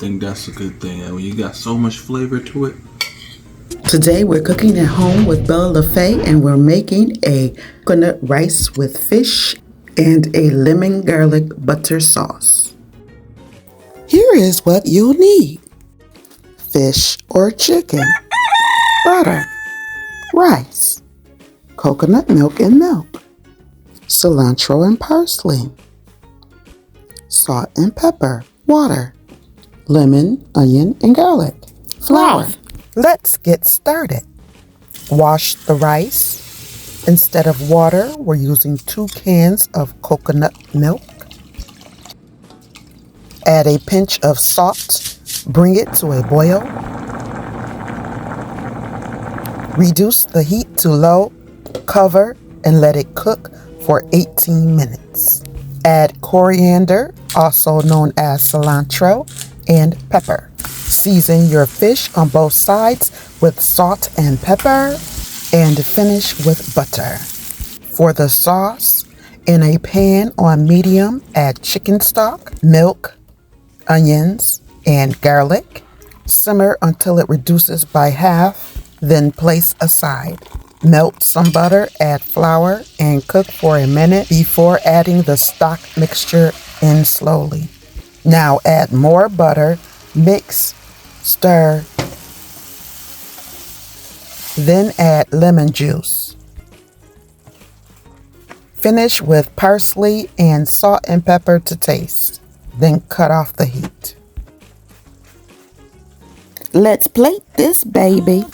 think that's a good thing. And when you got so much flavor to it. Today we're cooking at home with Bella LaFay, and we're making a coconut rice with fish and a lemon garlic butter sauce. Here is what you'll need: fish or chicken, butter, rice, coconut milk and milk, cilantro and parsley, salt and pepper, water, lemon, onion, and garlic, flour. Let's get started. Wash the rice. Instead of water, we're using 2 cans of coconut milk. Add a pinch of salt. Bring it to a boil. Reduce the heat to low. Cover and let it cook for 18 minutes. Add coriander, also known as cilantro, and pepper. Season your fish on both sides with salt and pepper and finish with butter. For the sauce, in a pan on medium, add chicken stock, milk, onions, and garlic. Simmer until it reduces by half, then place aside. Melt some butter, add flour, and cook for a minute before adding the stock mixture in slowly. Now add more butter, mix, stir, then add lemon juice. Finish with parsley and salt and pepper to taste. Then cut off the heat. Let's plate this baby.